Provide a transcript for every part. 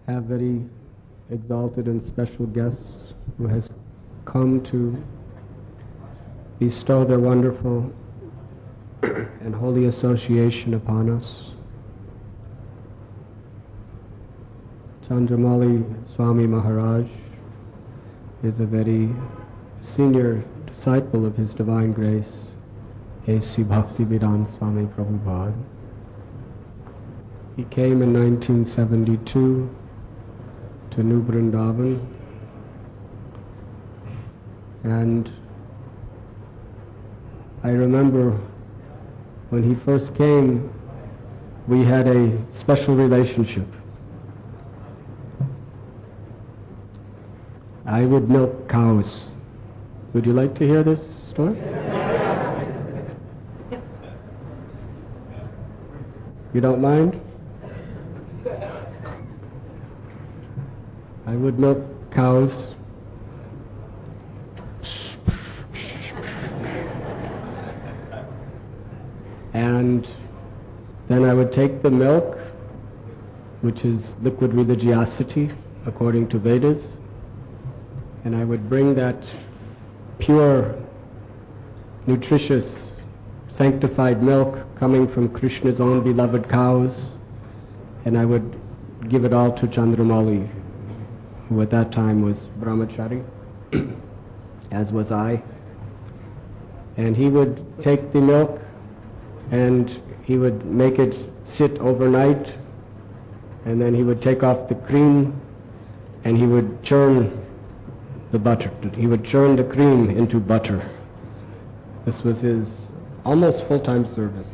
have very exalted and special guests who has come to bestow their wonderful and holy association upon us. Chandramauli Swami Maharaj is a very senior disciple of His Divine Grace, A.C. Bhaktivedanta Swami Prabhupada. He came in 1972 to New Vrindavan, and I remember when he first came, we had a special relationship. I would milk cows. Would you like to hear this story? You don't mind? I would milk cows. And then I would take the milk, which is liquid religiosity according to Vedas, and I would bring that pure, nutritious, sanctified milk coming from Krishna's own beloved cows, and I would give it all to Chandramauli, who at that time was brahmachari, as was I. And he would take the milk and he would make it sit overnight, and then he would take off the cream and he would churn the butter. He would churn the cream into butter. This was his almost full-time service.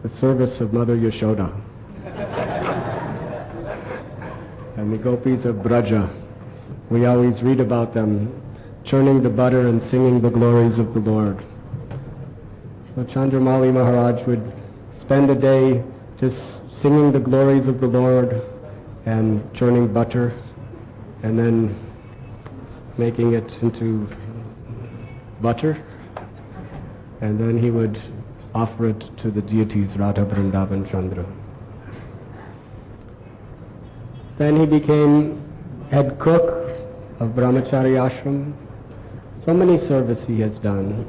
The service of Mother Yashoda and the gopis of Braja. We always read about them churning the butter and singing the glories of the Lord. So Chandramauli Maharaj would spend a day just singing the glories of the Lord and churning butter and then making it into butter, and then he would offer it to the deities Radha Vrindavan Chandra. Then he became head cook of Brahmachari Ashram. So many service he has done.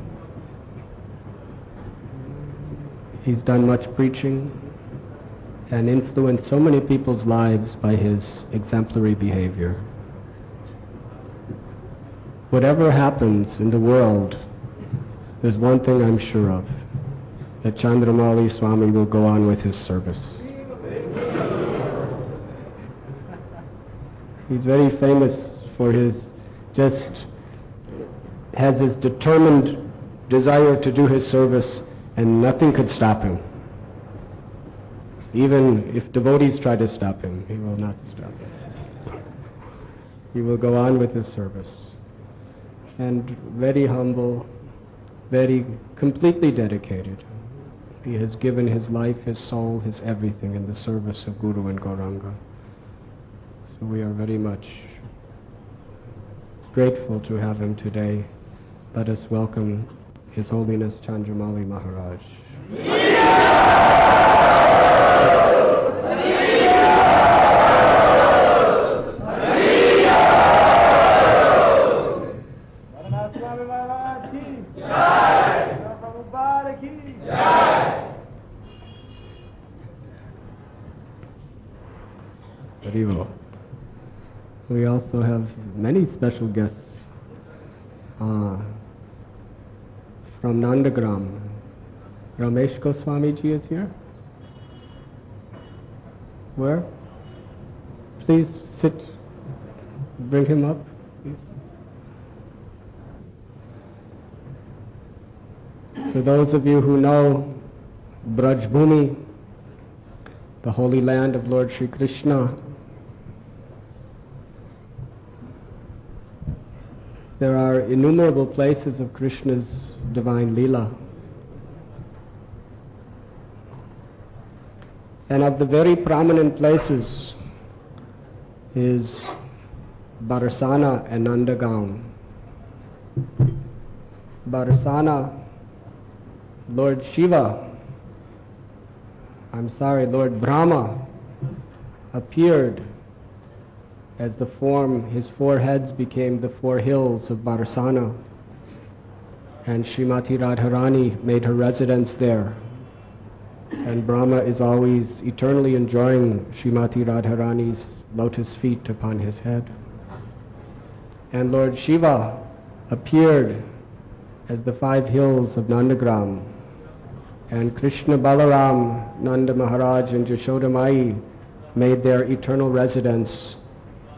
He's done much preaching and influenced so many people's lives by his exemplary behavior. Whatever happens in the world, there's one thing I'm sure of, that Chandramauli Swami will go on with his service. He's very famous for has his determined desire to do his service, and nothing could stop him. Even if devotees try to stop him, he will not stop. He will go on with his service. And very humble, very completely dedicated. He has given his life, his soul, his everything in the service of Guru and Gauranga. So we are very much grateful to have him today. Let us welcome His Holiness Chandramauli Maharaj. Radhanath Swami Maharaj ki jai! Prabhupada ki jai! Haribo. We also have many special guests from Nandagram. Ramesh Goswami ji is here. Where? Please sit. Bring him up, please. For those of you who know Braj Bhumi, the holy land of Lord Shri Krishna, there are innumerable places of Krishna's divine Leela. And of the very prominent places is Barsana and Nandagaon. Barsana, Lord Shiva, Lord Brahma appeared as the form, his four heads became the four hills of Barsana, and Srimati Radharani made her residence there. And Brahma is always eternally enjoying Srimati Radharani's lotus feet upon his head. And Lord Shiva appeared as the five hills of Nandagram, and Krishna Balaram, Nanda Maharaj and Yashoda Mai made their eternal residence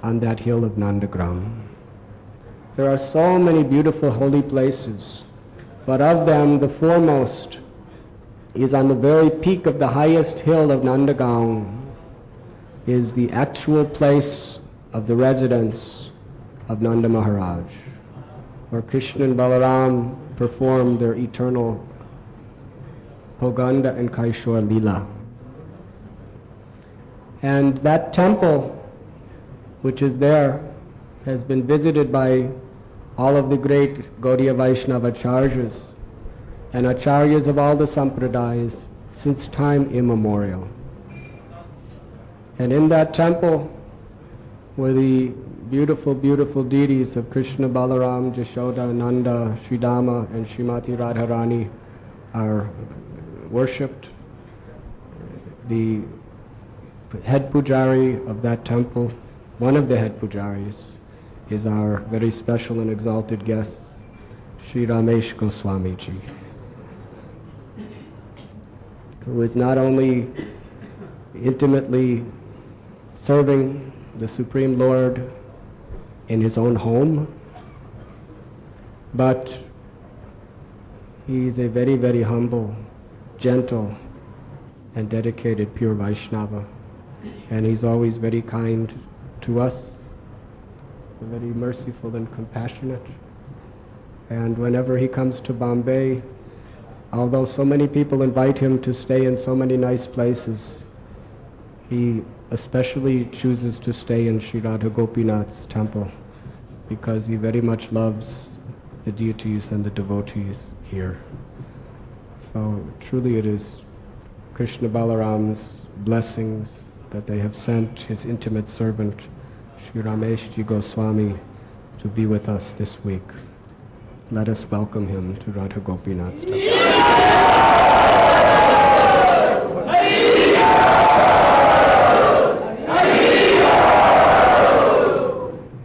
on that hill of Nandagram. There are so many beautiful holy places, but of them the foremost is on the very peak of the highest hill of Nandagram, is the actual place of the residence of Nanda Maharaj, where Krishna and Balaram performed their eternal Poganda and Kaishor Lila. And that temple, which is there, has been visited by all of the great Gaudiya Vaishnava acharyas and acharyas of all the sampradayas since time immemorial. And in that temple were the beautiful, beautiful deities of Krishna, Balaram, Jashoda, Nanda, Sridama, and Srimati Radharani are worshipped. The head pujari of that temple, one of the head pujaris, is our very special and exalted guest, Sri Ramesh Goswami Ji, who is not only intimately serving the Supreme Lord in his own home, but he is a very, very humble, gentle, and dedicated pure Vaishnava. And he's always very kind to us, very merciful and compassionate. And whenever he comes to Bombay, although so many people invite him to stay in so many nice places, he especially chooses to stay in Sri Radha Gopinath's temple because he very much loves the deities and the devotees here. So truly it is Krishna Balaram's blessings that they have sent his intimate servant, Sri Ramesh Ji Goswami, to be with us this week. Let us welcome him to Radha Gopinath's temple.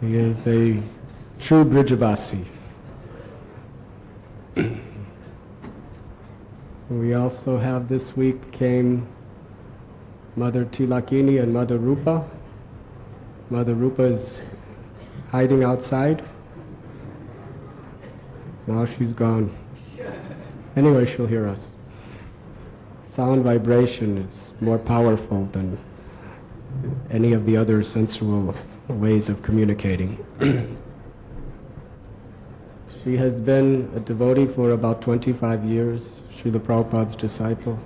He is a true Brijavasi. We also have this week came Mother Tilakini and Mother Rupa. Mother Rupa is hiding outside. Now she's gone. Anyway, she'll hear us. Sound vibration is more powerful than any of the other sensual ways of communicating. She has been a devotee for about 25 years, Srila Prabhupada's disciple.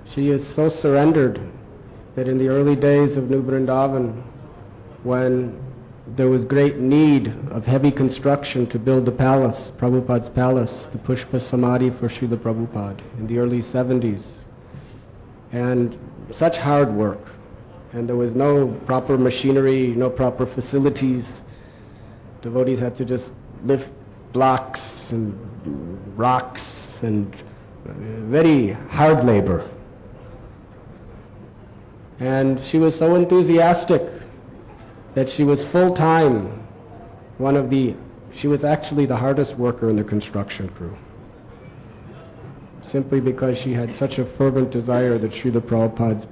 She is so surrendered that in the early days of New Vrindavan, when there was great need of heavy construction to build the palace, Prabhupada's palace, the Pushpa Samadhi for Srila Prabhupada in the early 70s, and such hard work, and there was no proper machinery, no proper facilities. Devotees had to just lift blocks and rocks and very hard labor. And she was so enthusiastic that she was full-time she was actually the hardest worker in the construction crew, simply because she had such a fervent desire that Srila Prabhupada's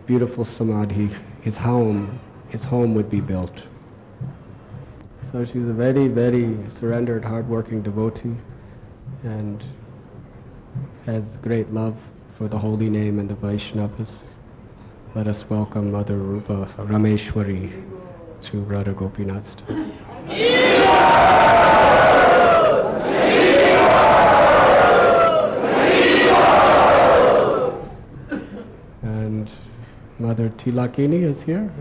beautiful samadhi, his home would be built. So she's a very, very surrendered, hard-working devotee and has great love for the holy name and the Vaishnavas. Let us welcome Mother Rupa Rameshwari to Radha Gopinath's temple. And Mother Tilakini is here.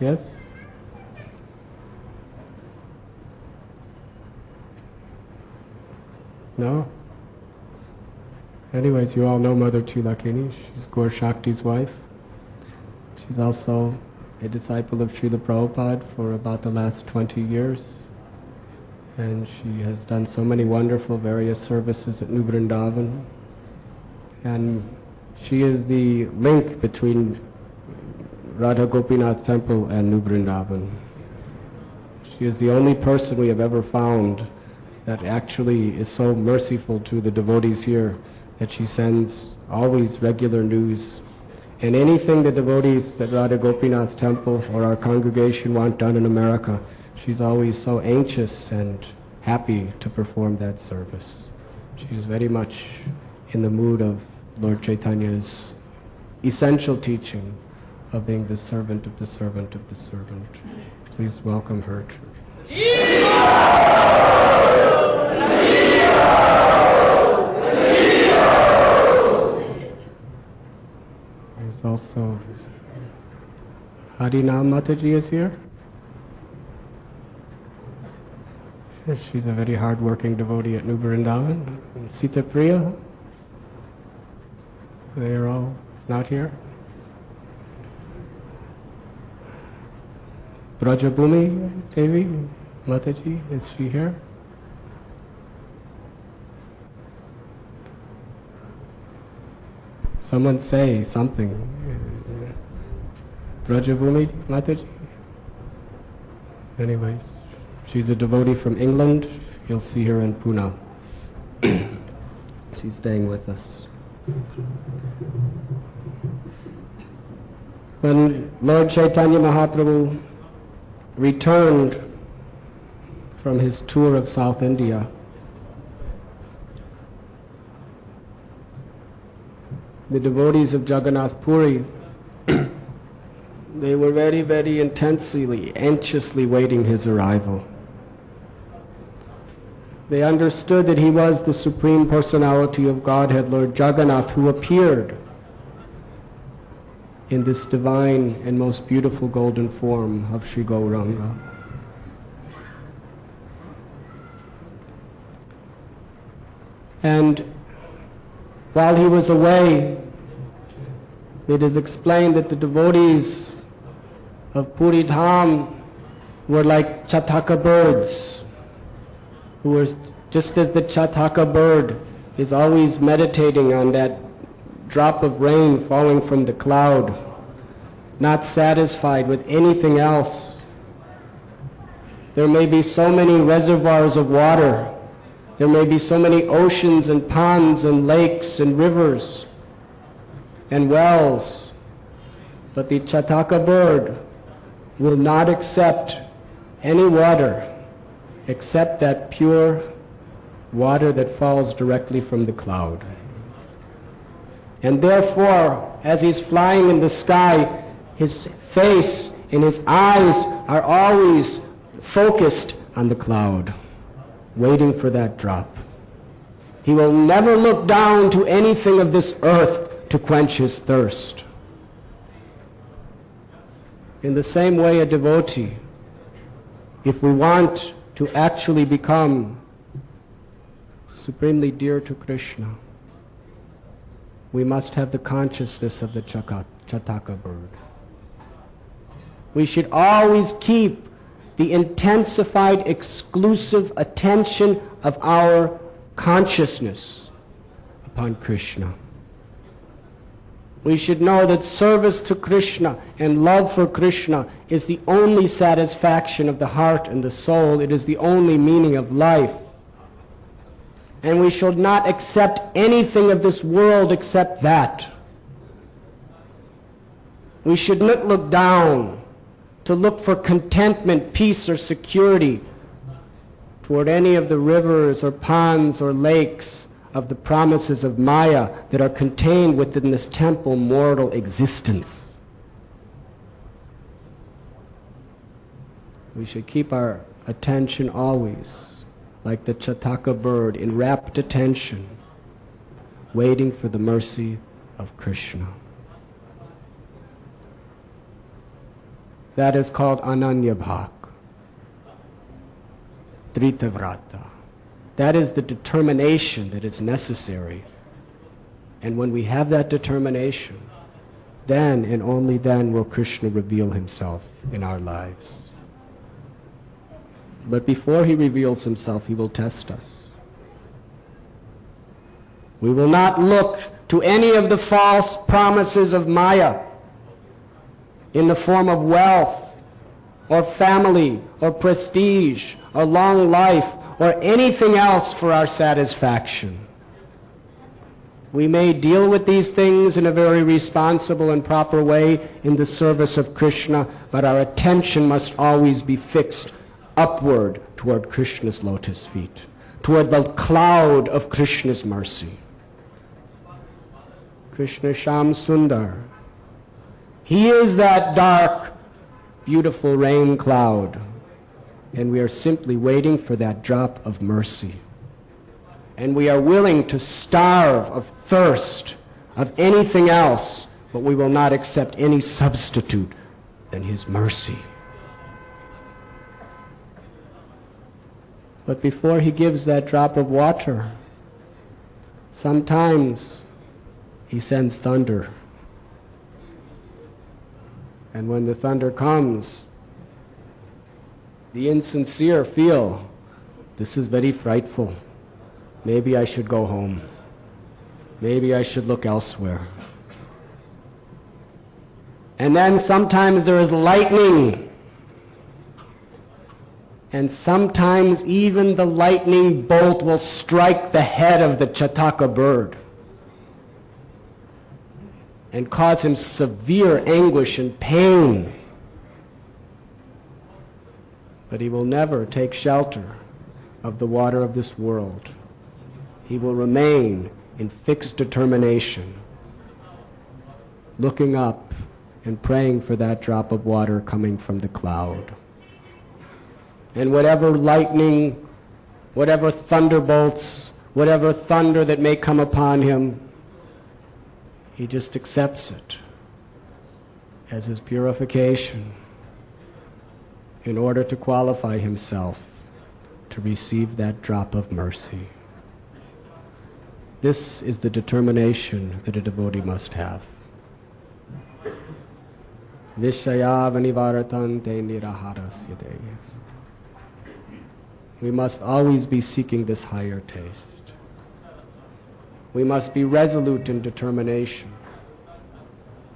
Yes? No? Anyways, you all know Mother Chilakini. She's Gaur Shakti's wife. She's also a disciple of Srila Prabhupada for about the last 20 years. And she has done so many wonderful various services at New Vrindavan. And she is the link between Radha Gopinath Temple and New Vrindavan. She is the only person we have ever found that actually is so merciful to the devotees here that she sends always regular news. And anything the devotees at Radha Gopinath Temple or our congregation want done in America, she's always so anxious and happy to perform that service. She's very much in the mood of Lord Chaitanya's essential teaching of being the servant of the servant of the servant. Please welcome her. There's also Harinam Mataji is here. She's a very hard-working devotee at New Vrindavan. And Sita Priya, they are all not here. Brajabhumi Devi Mataji, is she here? Someone say something. Brajabhumi Mataji? Anyways, she's a devotee from England. You'll see her in Pune. She's staying with us. When Lord Chaitanya Mahaprabhu returned from his tour of South India, the devotees of Jagannath Puri, they were very, very intensely, anxiously waiting his arrival. They understood that he was the Supreme Personality of Godhead, Lord Jagannath, who appeared in this divine and most beautiful golden form of Sri Gauranga. And while he was away, it is explained that the devotees of Puri Dham were like Chataka birds, who were just as the Chataka bird is always meditating on that drop of rain falling from the cloud, not satisfied with anything else. There may be so many reservoirs of water, there may be so many oceans and ponds and lakes and rivers and wells, but the Chataka bird will not accept any water except that pure water that falls directly from the cloud. And therefore, as he's flying in the sky, his face and his eyes are always focused on the cloud, waiting for that drop. He will never look down to anything of this earth to quench his thirst. In the same way, a devotee, if we want to actually become supremely dear to Krishna, we must have the consciousness of the Chataka bird. We should always keep the intensified, exclusive attention of our consciousness upon Krishna. We should know that service to Krishna and love for Krishna is the only satisfaction of the heart and the soul. It is the only meaning of life. And we should not accept anything of this world except that. We should not look down to look for contentment, peace, or security toward any of the rivers or ponds or lakes of the promises of Maya that are contained within this temple mortal existence. We should keep our attention always like the Chataka bird in rapt attention, waiting for the mercy of Krishna. That is called Ananya Bhak, Dritavrata. That is the determination that is necessary And when we have that determination, then and only then will Krishna reveal himself in our lives. But before he reveals himself, he will test us. We will not look to any of the false promises of Maya in the form of wealth or family or prestige or long life or anything else for our satisfaction. We may deal with these things in a very responsible and proper way in the service of Krishna, but our attention must always be fixed upward toward Krishna's lotus feet, toward the cloud of Krishna's mercy. Krishna Sham Sundar. He is that dark, beautiful rain cloud, and we are simply waiting for that drop of mercy. And we are willing to starve of thirst, of anything else, but we will not accept any substitute than his mercy. But before he gives that drop of water, sometimes he sends thunder. And when the thunder comes, the insincere feel, this is very frightful. Maybe I should go home. Maybe I should look elsewhere. And then sometimes there is lightning. And sometimes even the lightning bolt will strike the head of the Chataka bird and cause him severe anguish and pain. But he will never take shelter of the water of this world. He will remain in fixed determination, looking up and praying for that drop of water coming from the cloud. And whatever lightning, whatever thunderbolts, whatever thunder that may come upon him, he just accepts it as his purification in order to qualify himself to receive that drop of mercy. This is the determination that a devotee must have. Vishaya vanivaratante niraharasya de. We must always be seeking this higher taste. We must be resolute in determination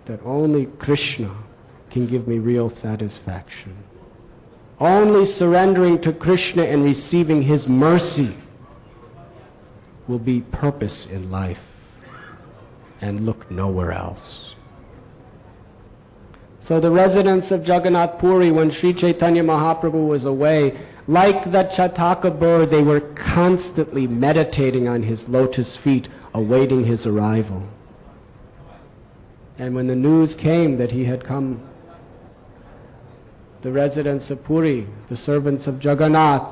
that only Krishna can give me real satisfaction. Only surrendering to Krishna and receiving his mercy will be purpose in life, and look nowhere else. So the residents of Jagannath Puri, when Sri Chaitanya Mahaprabhu was away, like the Chataka bird, they were constantly meditating on his lotus feet, awaiting his arrival. And when the news came that he had come, the residents of Puri, the servants of Jagannath,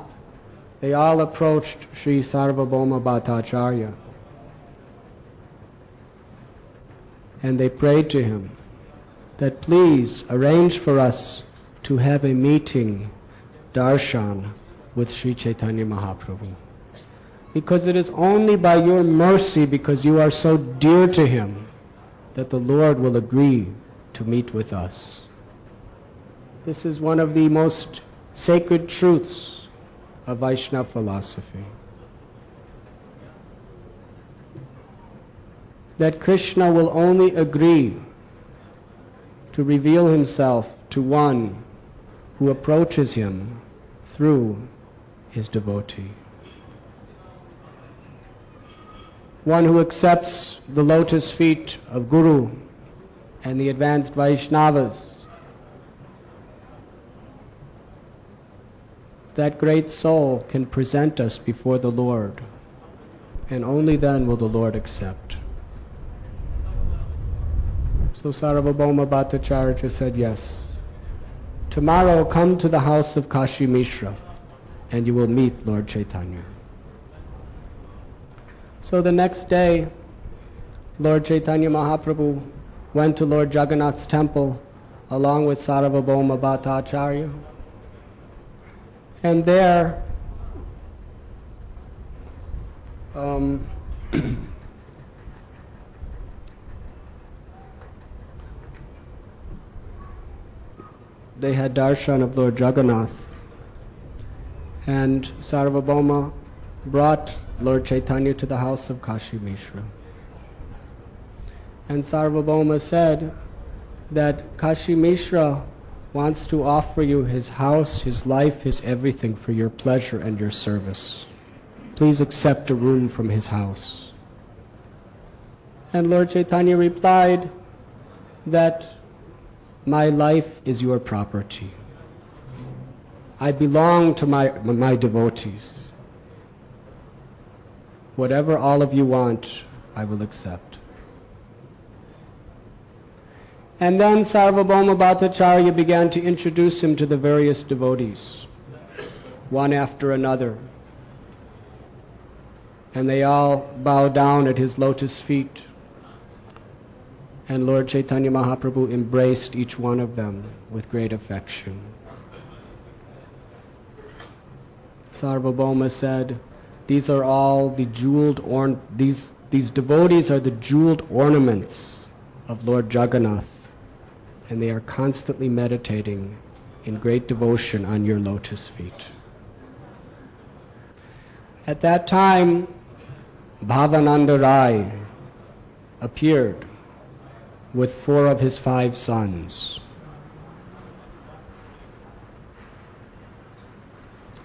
they all approached Sri Sarvabhauma Bhattacharya. And they prayed to him that please arrange for us to have a meeting, darshan, with Sri Chaitanya Mahaprabhu. Because it is only by your mercy, because you are so dear to him, that the Lord will agree to meet with us. This is one of the most sacred truths of Vaishnava philosophy. That Krishna will only agree to reveal himself to one who approaches him through his devotee. One who accepts the lotus feet of Guru and the advanced Vaishnavas. That great soul can present us before the Lord, and only then will the Lord accept. So Sarvabhauma Bhattacharya said, yes, tomorrow come to the house of Kashi Mishra and you will meet Lord Chaitanya. So the next day, Lord Chaitanya Mahaprabhu went to Lord Jagannath's temple along with Sarvabhauma Bhattacharya. And there, they had darshan of Lord Jagannath. And Sarvabhauma brought Lord Chaitanya to the house of Kashi Mishra. And Sarvabhauma said that Kashi Mishra wants to offer you his house, his life, his everything for your pleasure and your service. Please accept a room from his house. And Lord Chaitanya replied that my life is your property. I belong to my devotees. Whatever all of you want, I will accept. And then Sarvabhauma Bhattacharya began to introduce him to the various devotees, one after another. And they all bow down at his lotus feet. And Lord Chaitanya Mahaprabhu embraced each one of them with great affection. Sarvabhauma said, these are all the these devotees are the jeweled ornaments of Lord Jagannath, and they are constantly meditating in great devotion on your lotus feet. At that time, Bhavananda Rai appeared with 4 of his 5 sons.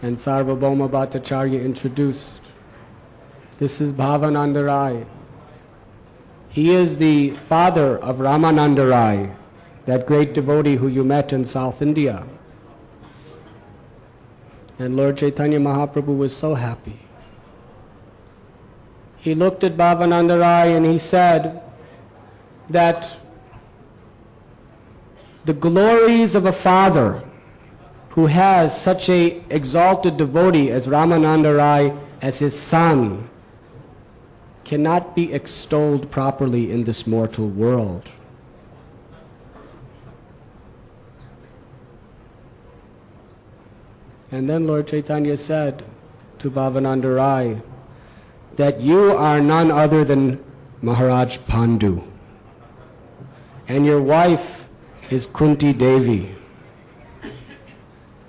And Sarvabhauma Bhattacharya introduced, this is Bhavananda Rai. He is the father of Ramananda Rai, that great devotee who you met in South India. And Lord Chaitanya Mahaprabhu was so happy. He looked at Bhavananda Rai and he said that the glories of a father who has such a exalted devotee as Ramananda Rai as his son cannot be extolled properly in this mortal world. And then Lord Chaitanya said to Bhavananda Rai that you are none other than Maharaj Pandu, and your wife is Kunti Devi,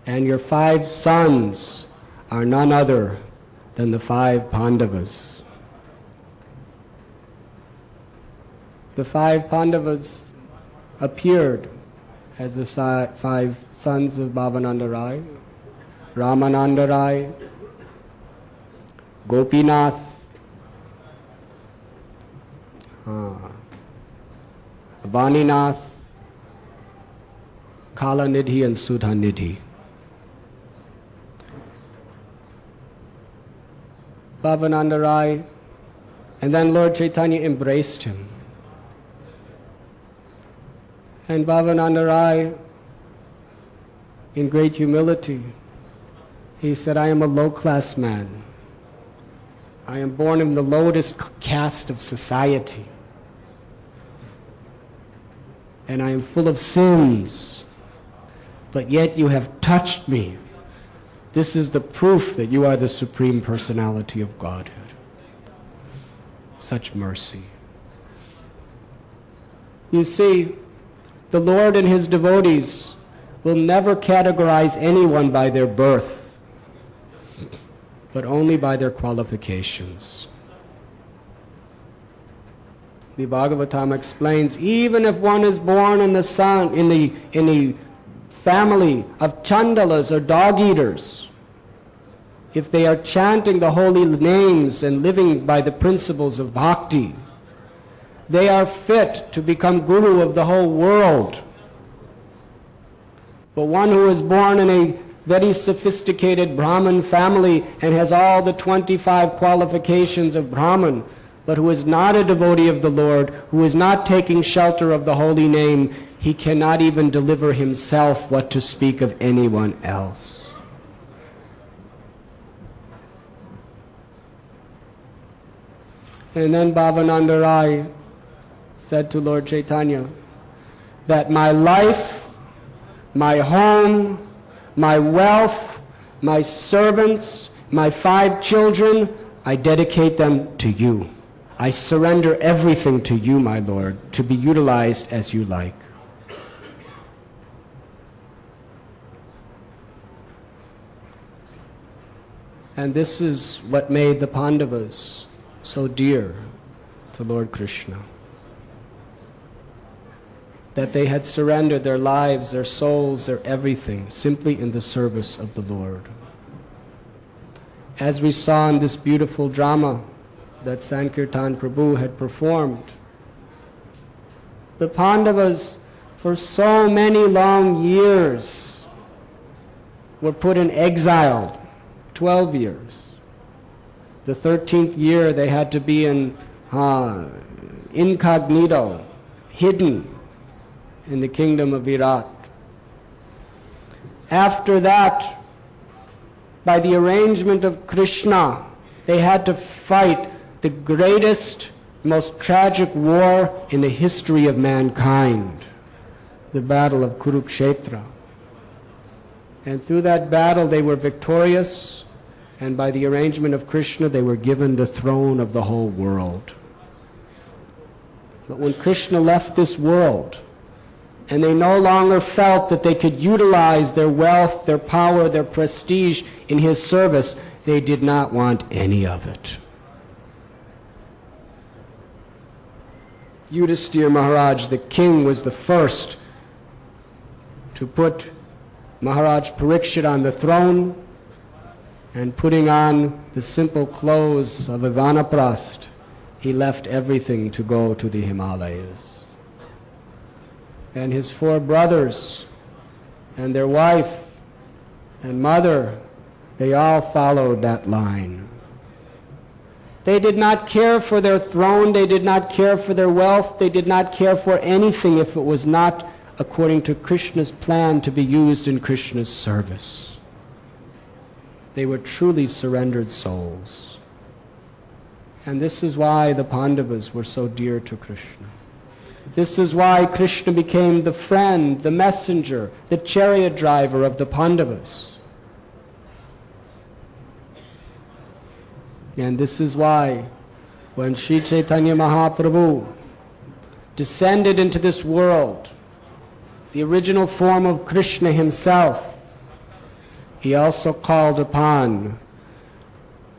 and your 5 sons are none other than the 5 Pandavas. The 5 Pandavas appeared as the 5 sons of Bhavananda Rai: Ramananda Rai, Gopinath, Vaninath, Kalanidhi and Sudhanidhi. Bhavananda Rai, and then Lord Chaitanya embraced him. And Bhavananda Rai, in great humility, he said, I am a low-class man. I am born in the lowest caste of society. And I am full of sins. But yet you have touched me. This is the proof that you are the Supreme Personality of Godhead. Such mercy. You see, the Lord and His devotees will never categorize anyone by their birth, but only by their qualifications. The Bhagavatam explains, even if one is born in the family of chandalas or dog-eaters, if they are chanting the holy names and living by the principles of bhakti, they are fit to become guru of the whole world. But one who is born in a very sophisticated Brahmin family and has all the 25 qualifications of Brahmin, but who is not a devotee of the Lord, who is not taking shelter of the holy name, he cannot even deliver himself, what to speak of anyone else. And then Bhavananda Rai said to Lord Chaitanya that my life, my home, my wealth, my servants, my 5 children, I dedicate them to you. I surrender everything to you, my Lord, to be utilized as you like. And this is what made the Pandavas so dear to Lord Krishna. That they had surrendered their lives, their souls, their everything, simply in the service of the Lord. As we saw in this beautiful drama that Sankirtan Prabhu had performed, the Pandavas, for so many long years, were put in exile, 12 years. The 13th year they had to be in incognito, hidden in the kingdom of Virat. After that, by the arrangement of Krishna, they had to fight the greatest, most tragic war in the history of mankind, the battle of Kurukshetra. And through that battle they were victorious, and by the arrangement of Krishna they were given the throne of the whole world. But when Krishna left this world, and they no longer felt that they could utilize their wealth, their power, their prestige in his service, they did not want any of it. Yudhisthira Maharaj, the king, was the first to put Maharaj Parikshit on the throne, and putting on the simple clothes of a Vanaprast, he left everything to go to the Himalayas. And his 4 brothers and their wife and mother, they all followed that line. They did not care for their throne, they did not care for their wealth, they did not care for anything if it was not according to Krishna's plan to be used in Krishna's service. They were truly surrendered souls. And this is why the Pandavas were so dear to Krishna. This is why Krishna became the friend, the messenger, the chariot driver of the Pandavas. And this is why when Sri Chaitanya Mahaprabhu descended into this world, the original form of Krishna himself, he also called upon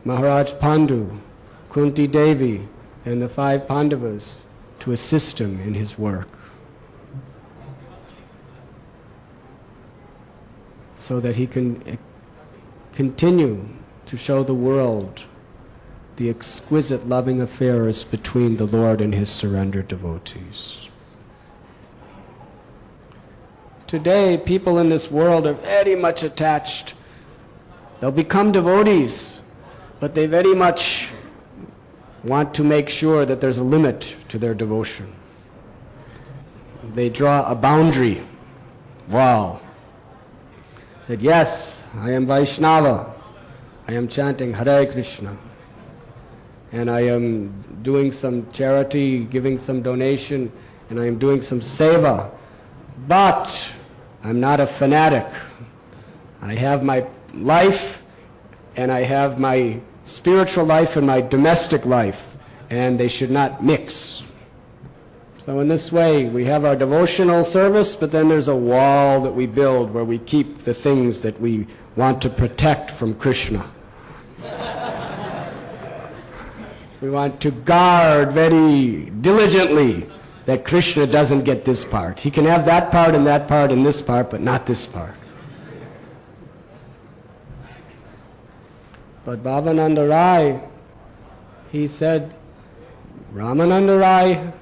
Maharaj Pandu, Kunti Devi, and the 5 Pandavas to assist him in his work, so that he can continue to show the world the exquisite loving affairs between the Lord and his surrendered devotees. Today, people in this world are very much attached. They'll become devotees, but they very much want to make sure that there's a limit to their devotion. They draw a boundary wall. That yes, I am Vaishnava, I am chanting Hare Krishna, and I am doing some charity, giving some donation, and I am doing some seva, but I'm not a fanatic. I have my life, and I have my spiritual life and my domestic life, and they should not mix. So in this way, we have our devotional service, but then there's a wall that we build where we keep the things that we want to protect from Krishna. We want to guard very diligently that Krishna doesn't get this part. He can have that part and this part, but not this part. But Bhavananda Rai, he said, Ramananda Rai,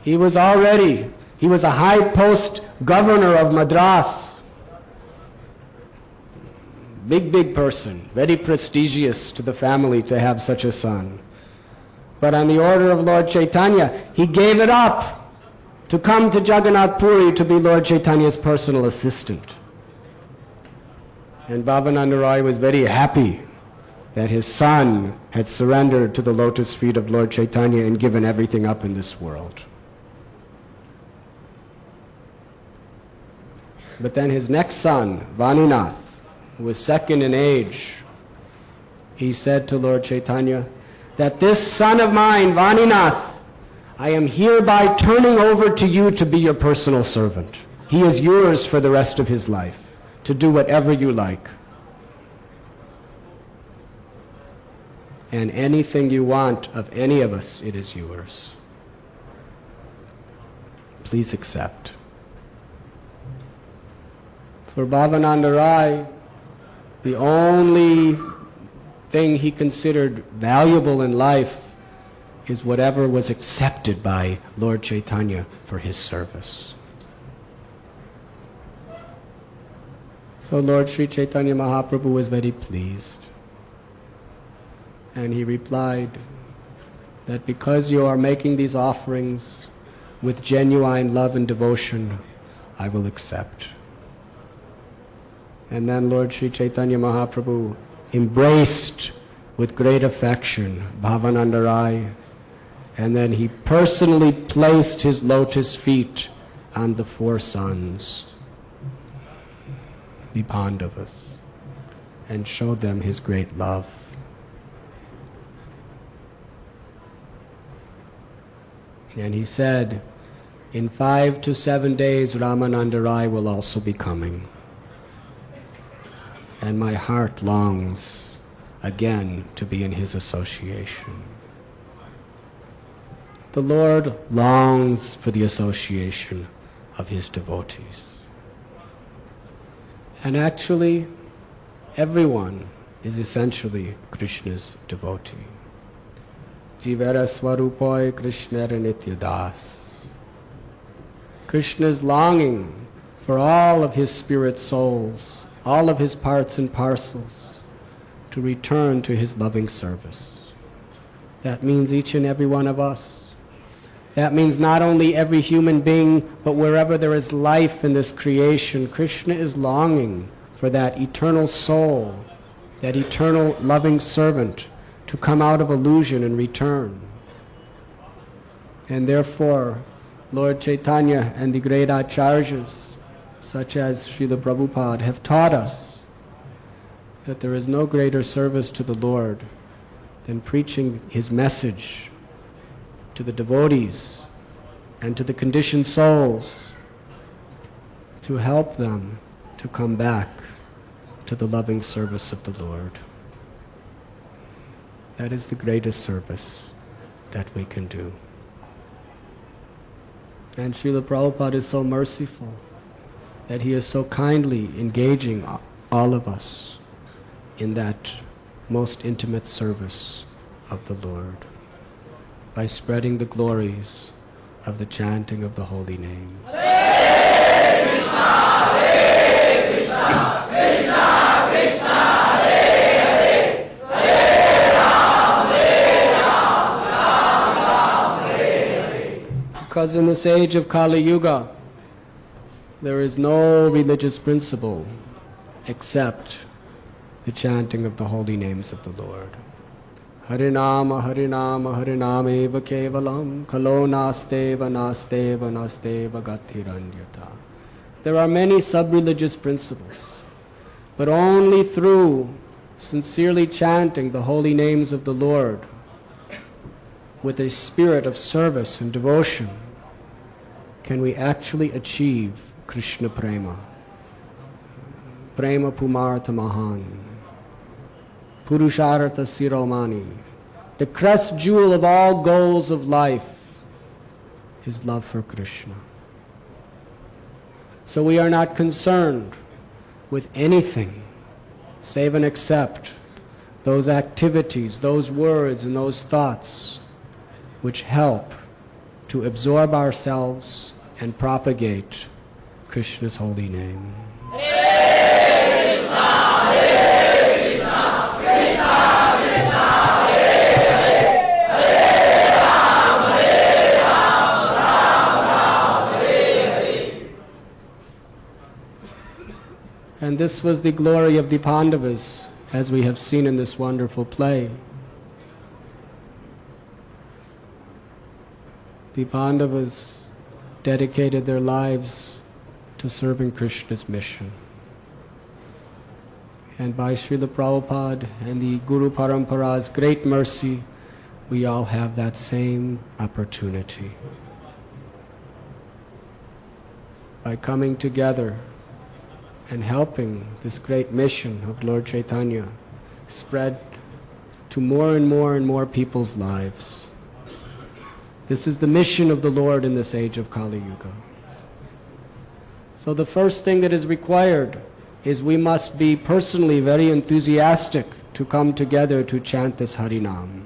he was a high post governor of Madras. Big person, very prestigious to the family to have such a son. But on the order of Lord Chaitanya, he gave it up to come to Jagannath Puri to be Lord Chaitanya's personal assistant. And Bhavananda Rai was very happy that his son had surrendered to the lotus feet of Lord Chaitanya and given everything up in this world. But then his next son, Vaninath, who was second in age, he said to Lord Chaitanya, that this son of mine, Vaninath, I am hereby turning over to you to be your personal servant. He is yours for the rest of his life, to do whatever you like. and anything you want of any of us, it is yours. Please accept. For Bhavananda Rai, the only thing he considered valuable in life is whatever was accepted by Lord Chaitanya for his service. So Lord Sri Chaitanya Mahaprabhu was very pleased. And he replied that because you are making these offerings with genuine love and devotion, I will accept. And then Lord Sri Chaitanya Mahaprabhu embraced with great affection Bhavananda Rai, and then he personally placed his lotus feet on the four sons, the Pandavas, and showed them his great love. And he said, in 5 to 7 days, Ramananda Rai will also be coming. And my heart longs again to be in his association. The Lord longs for the association of his devotees. And actually, everyone is essentially Krishna's devotee. Jivara Swarupoy Krishnara Nityadas. Krishna's longing for all of his spirit souls, all of his parts and parcels, to return to his loving service. That means each and every one of us. That means not only every human being, but wherever there is life in this creation, Krishna is longing for that eternal soul, that eternal loving servant, to come out of illusion and return. And therefore, Lord Chaitanya and the great acharyas, such as Srila Prabhupada, have taught us that there is no greater service to the Lord than preaching his message to the devotees and to the conditioned souls, to help them to come back to the loving service of the Lord. That is the greatest service that we can do. And Srila Prabhupada is so merciful that he is so kindly engaging all of us in that most intimate service of the Lord by spreading the glories of the chanting of the holy names. Hare Krishna, Hare Krishna, Krishna Krishna, Hare Hare, Hare Ram, Ram Ram, Hare Hare. Because in this age of Kali Yuga, there is no religious principle except the chanting of the holy names of the Lord. Harinama, Harinama, Harinameva Kevalam, Kalo Nasteva, Nasteva, Nasteva Gatiranyata. There are many sub-religious principles, but only through sincerely chanting the holy names of the Lord with a spirit of service and devotion can we actually achieve Krishna Prema. Prema Pumartha Mahan. Purushartha Siromani. The crest jewel of all goals of life is love for Krishna. So we are not concerned with anything save and except those activities, those words, and those thoughts which help to absorb ourselves and propagate Krishna's holy name. Hare Krishna, Hare Krishna, Krishna Krishna, Hare Hare, Hare Ram, Ram Ram, Hare Hare. And this was the glory of the Pandavas, as we have seen in this wonderful play. The Pandavas dedicated their lives to serving Krishna's mission. And by Srila Prabhupada and the Guru Parampara's great mercy, we all have that same opportunity. By coming together and helping this great mission of Lord Chaitanya spread to more and more people's lives. This is the mission of the Lord in this age of Kali Yuga. So the first thing that is required is we must be personally very enthusiastic to come together to chant this Harinam.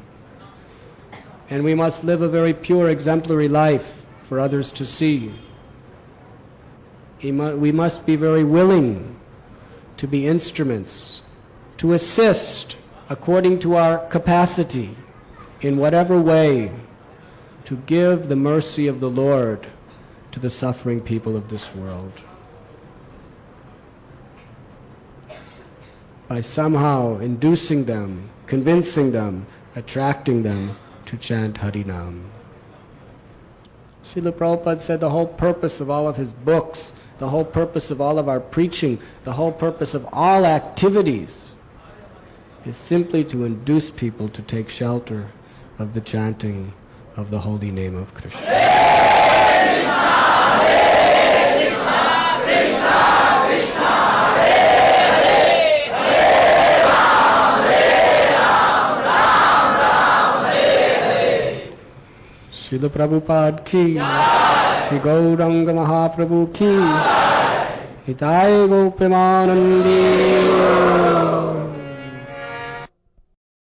And we must live a very pure, exemplary life for others to see. We must be very willing to be instruments, to assist according to our capacity in whatever way to give the mercy of the Lord to the suffering people of this world. By somehow inducing them, convincing them, attracting them to chant Harinam. Srila Prabhupada said the whole purpose of all of his books, the whole purpose of all of our preaching, the whole purpose of all activities is simply to induce people to take shelter of the chanting of the holy name of Krishna. Srila Prabhupada ki, Shri Gauranga Mahaprabhu ki, Nitai Gopimanandi.